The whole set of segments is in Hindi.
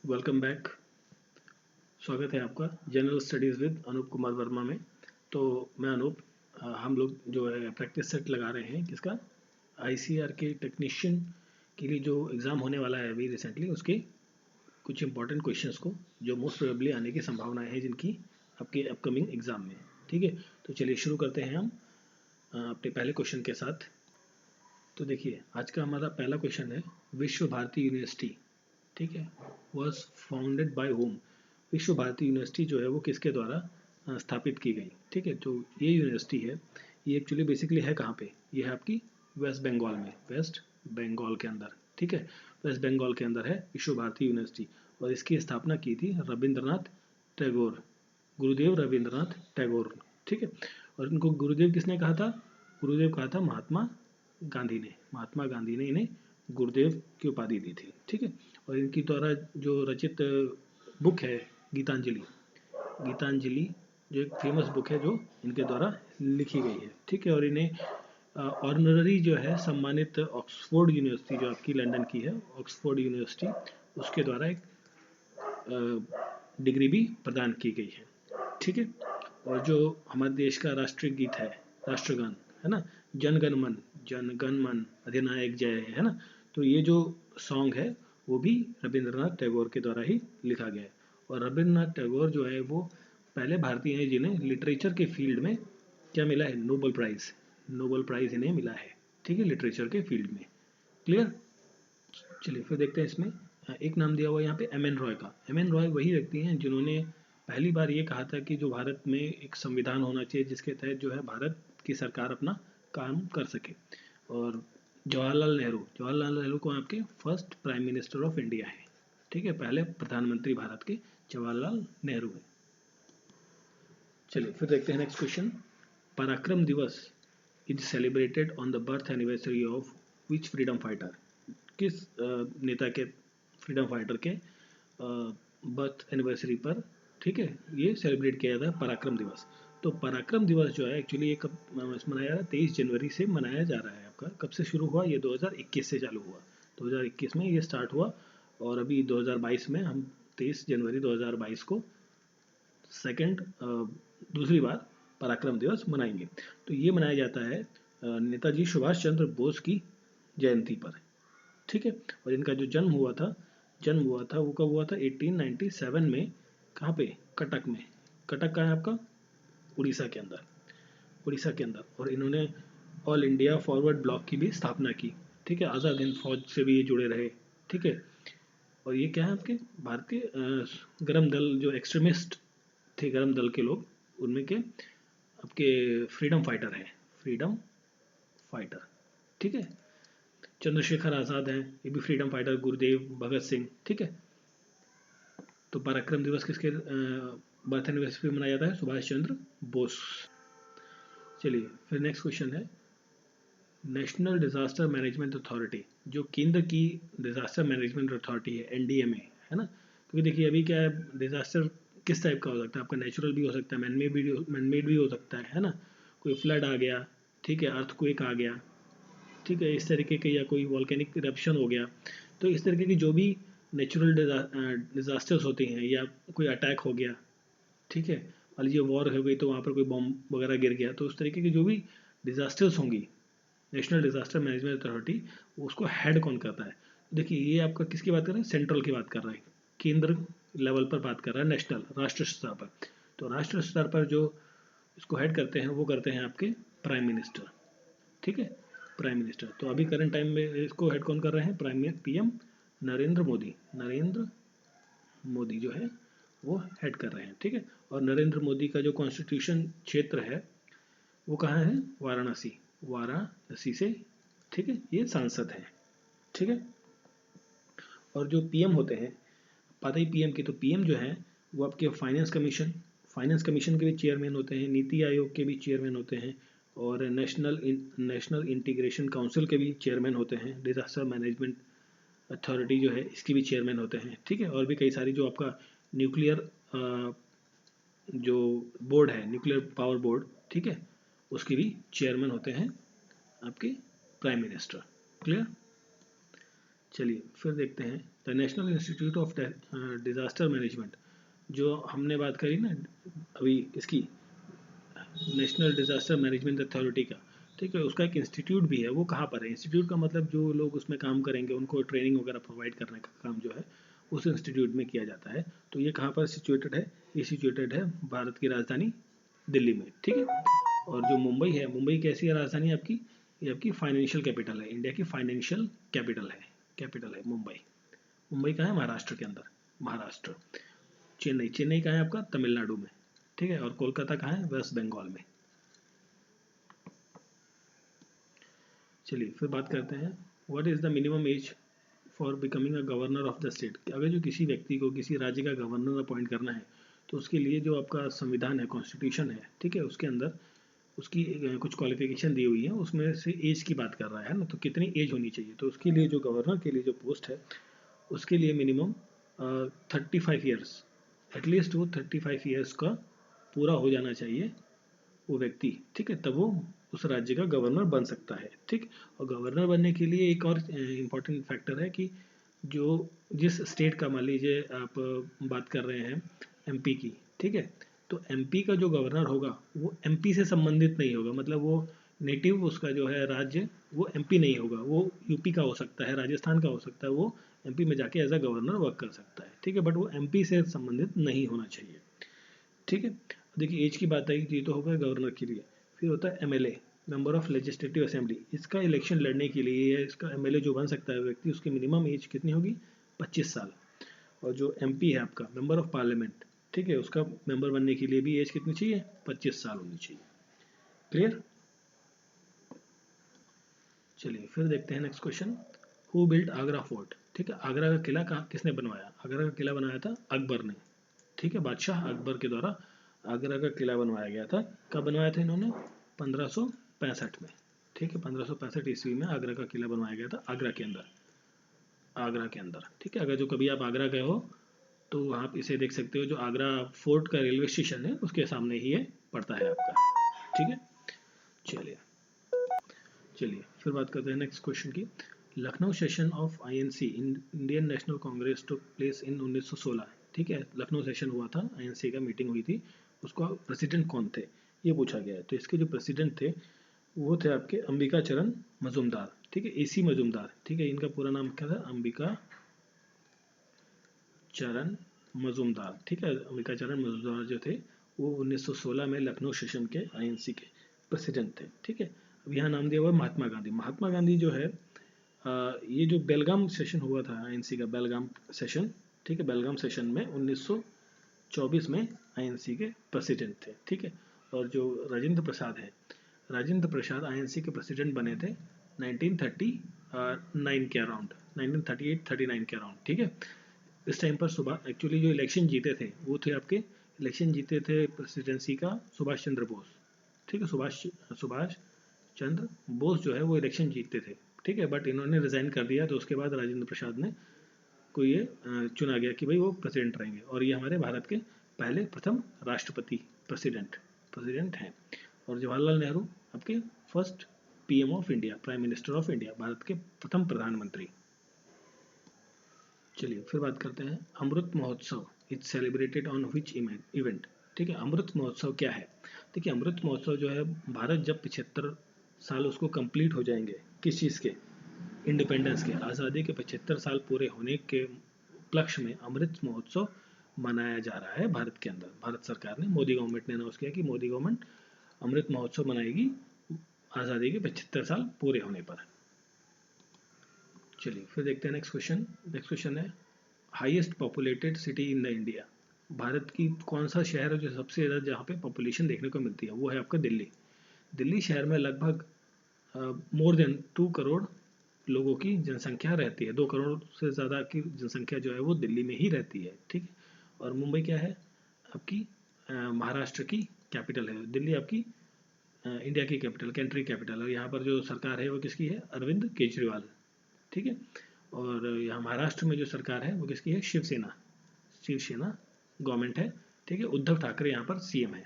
Welcome back. स्वागत है आपका general studies with Anoop Kumar Verma में। तो मैं अनूप, हम लोग जो है प्रैक्टिस सेट लगा रहे हैं किसका, आईसीआर के टेक्नीशियन के लिए जो एग्ज़ाम होने वाला है अभी रिसेंटली, उसके कुछ इंपॉर्टेंट क्वेश्चंस को जो मोस्ट प्रोबेबली आने की संभावना है जिनकी आपके अपकमिंग एग्ज़ाम में। ठीक है, तो चलिए शुरू करते हैं हम अपने पहले क्वेश्चन के साथ। तो देखिए, आज का हमारा पहला क्वेश्चन है, विश्व भारती यूनिवर्सिटी, ठीक है, वॉज फाउंडेड बाय होम। विश्व भारती यूनिवर्सिटी जो है वो किसके द्वारा स्थापित की गई। ठीक है, तो ये यूनिवर्सिटी है, ये एक्चुअली बेसिकली है कहाँ पे, ये है आपकी वेस्ट बंगाल में, वेस्ट बंगाल के अंदर। ठीक है, वेस्ट बंगाल के अंदर है विश्व भारती यूनिवर्सिटी, और इसकी स्थापना की थी रविंद्रनाथ टैगोर, गुरुदेव रविंद्रनाथ टैगोर। ठीक है, और इनको गुरुदेव किसने कहा था, गुरुदेव कहा था महात्मा गांधी ने। महात्मा गांधी ने इन्हें गुरुदेव की उपाधि दी थी। ठीक है, और इनकी द्वारा जो रचित बुक है गीतांजलि, गीतांजलि जो एक फेमस बुक है जो इनके द्वारा लिखी गई है। ठीक है, और इन्हें ऑनररी जो है सम्मानित ऑक्सफोर्ड यूनिवर्सिटी जो आपकी लंदन की है, ऑक्सफोर्ड यूनिवर्सिटी, उसके द्वारा एक डिग्री भी प्रदान की गई है। ठीक है, और जो हमारे देश का राष्ट्रीय गीत है, राष्ट्रगान है ना, जन गण मन अधिनायक जय, है ना, तो ये जो सॉन्ग है वो भी रविंद्रनाथ टैगोर के द्वारा ही लिखा गया है। और रविंद्रनाथ टैगोर जो है वो पहले भारतीय हैं जिन्हें लिटरेचर के फील्ड में क्या मिला है, नोबल प्राइज़, नोबल प्राइज़ इन्हें मिला है। ठीक है, लिटरेचर के फील्ड में। क्लियर। चलिए फिर देखते हैं इसमें, एक नाम दिया हुआ है यहाँ पे एम एन रॉय का। एम एन रॉय वही व्यक्ति हैं जिन्होंने पहली बार ये कहा था कि जो भारत में एक संविधान होना चाहिए जिसके तहत जो है भारत की सरकार अपना काम कर सके। और जवाहरलाल नेहरू को आपके first prime minister of India है। ठीक है, पहले प्रधानमंत्री भारत के जवाहरलाल नेहरू है। चलिए फिर देखते हैं नेक्स्ट क्वेश्चन, पराक्रम दिवस is celebrated on the birth anniversary of which freedom fighter. किस नेता के, फ्रीडम फाइटर के बर्थ एनिवर्सरी पर, ठीक है, ये सेलिब्रेट किया जाता है पराक्रम दिवस। तो पराक्रम दिवस जो है एक्चुअली ये कब मनाया जा रहा है, 23 जनवरी से मनाया जा रहा है। आपका कब से शुरू हुआ, ये 2021 से चालू हुआ, 2021 में ये स्टार्ट हुआ, और अभी 2022 में हम 23 जनवरी 2022 को सेकेंड दूसरी बार पराक्रम दिवस मनाएंगे। तो ये मनाया जाता है नेताजी सुभाष चंद्र बोस की जयंती पर। ठीक है, और इनका जो जन्म हुआ था वो कब हुआ था, 1897 में। कहाँ पे, कटक में। कटक कहाँ है आपका, उड़ीसा के अंदर, उड़ीसा के अंदर। और इन्होंने ऑल इंडिया फॉरवर्ड ब्लॉक की भी स्थापना की। ठीक है, आज़ाद हिंद फौज से भी ये जुड़े रहे। ठीक है, और ये क्या है आपके भारतीय गरम दल, जो एक्सट्रीमिस्ट थे गरम दल के लोग, उनमें के आपके फ्रीडम फाइटर हैं, फ्रीडम फाइटर। ठीक है, चंद्रशेखर आज़ाद हैं, ये भी फ्रीडम फाइटर, गुरुदेव, भगत सिंह। ठीक है, तो पराक्रम दिवस किसके बर्थ एनिवर्सरी पे मनाया जाता है, सुभाष चंद्र बोस। चलिए फिर नेक्स्ट क्वेश्चन है, नेशनल डिजास्टर मैनेजमेंट अथॉरिटी, जो केंद्र की डिजास्टर मैनेजमेंट अथॉरिटी है, एनडीएमए, है ना। क्योंकि देखिए अभी क्या है, डिजास्टर किस टाइप का हो सकता है, आपका नेचुरल भी हो सकता है, मैनमेड भी हो सकता है ना। कोई फ्लड आ गया, ठीक है, अर्थक्वेक आ गया, ठीक है, इस तरीके के, या कोई वॉल्केनिक इरप्शन हो गया। तो इस तरीके की जो भी नेचुरल डिजास्टर्स होती हैं, या कोई अटैक हो गया, ठीक है, मान लीजिए वॉर हो गई तो वहाँ पर कोई बॉम्ब वगैरह गिर गया, तो उस तरीके की जो भी डिजास्टर्स होंगी, नेशनल डिजास्टर मैनेजमेंट अथॉरिटी उसको हेड कौन करता है। देखिए ये आपका किसकी बात कर रहे हैं, सेंट्रल की बात कर रहा है, केंद्र लेवल पर बात कर रहा है, नेशनल, राष्ट्र स्तर पर। तो राष्ट्र स्तर पर जो इसको हेड करते हैं वो करते हैं आपके प्राइम मिनिस्टर। ठीक है, प्राइम मिनिस्टर। तो अभी करंट टाइम में इसको हेड कौन कर रहे हैं, पीएम नरेंद्र मोदी, नरेंद्र मोदी जो है वो हेड कर रहे हैं। ठीक है, और नरेंद्र मोदी का जो कॉन्स्टिट्यूशन क्षेत्र है वो कहाँ है, वाराणसी, वाराणसी से, ठीक है, ये सांसद हैं। ठीक है, और जो पीएम होते हैं, पता ही पीएम की, तो पीएम जो है वो आपके फाइनेंस कमीशन के भी चेयरमैन होते हैं, नीति आयोग के भी चेयरमैन होते हैं, और नेशनल इंटीग्रेशन काउंसिल के भी चेयरमैन होते हैं, डिजास्टर मैनेजमेंट अथॉरिटी जो है इसकी भी चेयरमैन होते हैं। ठीक है, और भी कई सारी, जो आपका न्यूक्लियर जो बोर्ड है, न्यूक्लियर पावर बोर्ड, ठीक है, उसके भी चेयरमैन होते हैं आपके प्राइम मिनिस्टर। क्लियर। चलिए फिर देखते हैं the national institute of disaster management, जो हमने बात करी ना अभी इसकी, नेशनल डिजास्टर मैनेजमेंट अथॉरिटी का, ठीक है, उसका एक इंस्टीट्यूट भी है। वो कहाँ पर है? इंस्टीट्यूट का मतलब जो लोग उसमें काम करेंगे उनको ट्रेनिंग वगैरह प्रोवाइड करने का काम जो है उस इंस्टीट्यूट में किया जाता है। तो ये कहाँ पर सिचुएटेड है? ये सिचुएटेड है भारत की राजधानी दिल्ली में, ठीक है। और जो मुंबई है, मुंबई कैसी है राजधानी आपकी? ये आपकी फाइनेंशियल कैपिटल है, इंडिया की फाइनेंशियल कैपिटल है मुंबई। मुंबई कहाँ है? महाराष्ट्र के अंदर, महाराष्ट्र। चेन्नई कहाँ है आपका? तमिलनाडु में, ठीक है। और कोलकाता कहाँ है? वेस्ट बंगाल में। चलिए फिर बात करते हैं, what is the minimum age for becoming a governor of the state. अगर जो किसी व्यक्ति को किसी राज्य का गवर्नर अपॉइंट करना है तो उसके लिए जो आपका संविधान है, कॉन्स्टिट्यूशन है, ठीक है, उसके अंदर उसकी कुछ क्वालिफिकेशन दी हुई है, उसमें से एज की बात कर रहा है ना, तो कितनी एज होनी चाहिए। तो उसके लिए जो गवर्नर के लिए जो पोस्ट है उसके लिए मिनिमम 35 ईयर्स, एटलीस्ट वो 35 ईयर्स का पूरा हो जाना चाहिए वो व्यक्ति, ठीक है, तब वो उस राज्य का गवर्नर बन सकता है, ठीक। और गवर्नर बनने के लिए एक और इम्पॉर्टेंट फैक्टर है कि जो जिस स्टेट का, मान लीजिए आप बात कर रहे हैं एमपी की, ठीक है, तो एमपी का जो गवर्नर होगा वो एमपी से संबंधित नहीं होगा, मतलब वो नेटिव उसका जो है राज्य वो एमपी नहीं होगा, वो यूपी का हो सकता है, राजस्थान का हो सकता है, वो एमपी में जाके एज अ गवर्नर वर्क कर सकता है, ठीक है, बट वो एमपी से संबंधित नहीं होना चाहिए, ठीक है। देखिए एज की बात आई तो ये तो होगा गवर्नर के लिए। फिर होता है MLA, member of legislative assembly. इसका इलेक्शन लड़ने के लिए या इसका एमएलए जो बन सकता है व्यक्ति, उसकी मिनिमम एज कितनी होगी? 25 साल। और जो एमपी है आपका मेंबर ऑफ पार्लियामेंट, ठीक है, उसका मेंबर बनने के लिए भी एज कितनी चाहिए? 25 साल होनी चाहिए। क्लियर? चलिए फिर देखते हैं next question, who built Agra fort. ठीक है, आगरा का किला कहाँ किसने बनवाया? आगरा का किला बनाया था अकबर ने, ठीक है, बादशाह अकबर के द्वारा आगरा का किला बनवाया गया था। कब बनवाया था इन्होंने? 1565 में, ठीक है, 1565 ईस्वी में आगरा का किला बनवाया गया था, आगरा के अंदर, आगरा के अंदर, ठीक है। अगर जो कभी आप आगरा गए हो तो आप इसे देख सकते हो, जो आगरा फोर्ट का रेलवे स्टेशन है उसके सामने ही ये पड़ता है आपका, ठीक है। चलिए चलिए फिर बात करते हैं नेक्स्ट क्वेश्चन की। Lucknow session of INC Indian national Congress took place in 1916, ठीक है, लखनऊ सेशन हुआ था, आईएनसी का मीटिंग हुई थी, उसका प्रेसिडेंट कौन थे ये पूछा गया है। तो इसके जो प्रेसिडेंट थे वो थे आपके अंबिका चरण मजूमदार, ठीक है, एसी मजूमदार, ठीक है, इनका पूरा नाम क्या था? अंबिका चरण मजूमदार, ठीक है, अंबिका चरण मजूमदार जो थे वो 1916 में लखनऊ सेशन के आईएनसी के प्रेसिडेंट थे, ठीक है। अब यहाँ नाम दिया हुआ महात्मा गांधी। महात्मा गांधी जो है ये जो बेलगाम सेशन हुआ था आईएनसी का, बेलगाम सेशन, ठीक है, बेलगाम सेशन में 1924 में आईएनसी के प्रेसिडेंट थे, ठीक है। और जो राजेंद्र प्रसाद है, राजेंद्र प्रसाद आईएनसी के प्रेसिडेंट बने थे 1939 के अराउंड, 1938-39 के अराउंड, ठीक है। इस टाइम पर सुभाष एक्चुअली जो इलेक्शन जीते थे वो थे आपके, इलेक्शन जीते थे प्रेसिडेंसी का सुभाष चंद्र बोस, ठीक है, सुभाष चंद्र बोस जो है वो इलेक्शन जीतते थे, ठीक है, बट इन्होंने रिजाइन कर दिया, तो उसके बाद राजेंद्र प्रसाद ने को ये चुना गया कि भाई वो प्रेसिडेंट रहेंगे, और ये हमारे भारत के पहले प्रथम राष्ट्रपति प्रेसिडेंट हैं। और जवाहरलाल नेहरू आपके first PM of India, prime minister of India, Bharat के प्रथम प्रधानमंत्री। चलिए फिर बात करते हैं, Amrit Mahotsav is celebrated on which event. ठीक है, अमृत महोत्सव क्या है? देखिए अमृत महोत्सव जो है, भारत जब 75 साल उसको कंप्लीट हो जाएंगे, किस चीज़ के? इंडिपेंडेंस के, आज़ादी के 75 साल पूरे होने के उपलक्ष्य में अमृत महोत्सव मनाया जा रहा है भारत के अंदर। भारत सरकार ने, मोदी गवर्नमेंट ने अनाउंस किया कि मोदी गवर्नमेंट अमृत महोत्सव मनाएगी आज़ादी के 75 साल पूरे होने पर। चलिए फिर देखते हैं नेक्स्ट क्वेश्चन है, highest populated city in the India. Bharat की कौन सा शहर है जो सबसे ज़्यादा जहाँ पे पॉपुलेशन देखने को मिलती है? वो है आपका दिल्ली। दिल्ली शहर में लगभग मोर देन 2 करोड़ लोगों की जनसंख्या रहती है, 2 करोड़ से ज़्यादा की जनसंख्या जो है वो दिल्ली में ही रहती है, ठीक है। और मुंबई क्या है आपकी? महाराष्ट्र की कैपिटल है। दिल्ली आपकी इंडिया की कैपिटल, कंट्री कैपिटल, और यहाँ पर जो सरकार है वो किसकी है? अरविंद केजरीवाल, ठीक है। और यहाँ महाराष्ट्र में जो सरकार है वो किसकी है? शिवसेना गवर्नमेंट है, ठीक है। उद्धव ठाकरे यहाँ पर सीएम है।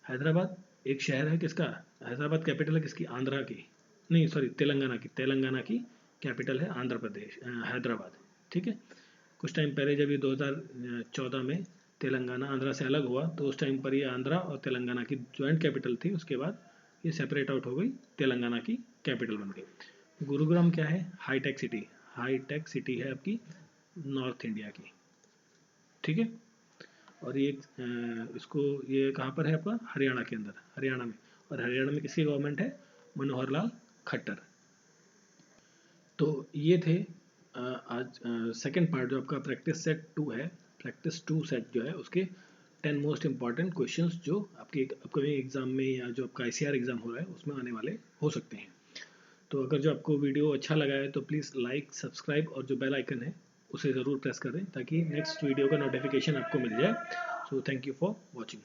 हैदराबाद एक शहर है किसका? हैदराबाद कैपिटल है किसकी? आंध्रा की, नहीं सॉरी तेलंगाना की कैपिटल है आंध्र प्रदेश, हैदराबाद, ठीक है। कुछ टाइम पहले जब ये 2014 में तेलंगाना आंध्रा से अलग हुआ तो उस टाइम पर ये आंध्रा और तेलंगाना की जॉइंट कैपिटल थी, उसके बाद ये सेपरेट आउट हो गई, तेलंगाना की कैपिटल बन गई। गुरुग्राम क्या है? हाईटेक सिटी, हाईटेक सिटी है आपकी नॉर्थ इंडिया की, ठीक है। और ये इसको ये कहाँ पर है आपका? हरियाणा के अंदर, हरियाणा में। और हरियाणा में किसकी गवर्नमेंट है? मनोहर लाल खट्टर। तो ये थे आज सेकंड पार्ट जो आपका प्रैक्टिस सेट 2 है, प्रैक्टिस 2 सेट जो है उसके 10 मोस्ट इंपॉर्टेंट क्वेश्चंस जो आपके अपकमिंग एग्जाम में या जो आपका ICAR एग्जाम हो रहा है उसमें आने वाले हो सकते हैं। तो अगर जो आपको वीडियो अच्छा लगा है तो प्लीज़ लाइक, सब्सक्राइब और जो बेल आइकन है उसे ज़रूर प्रेस करें ताकि नेक्स्ट वीडियो का नोटिफिकेशन आपको मिल जाए। So thank you for watching.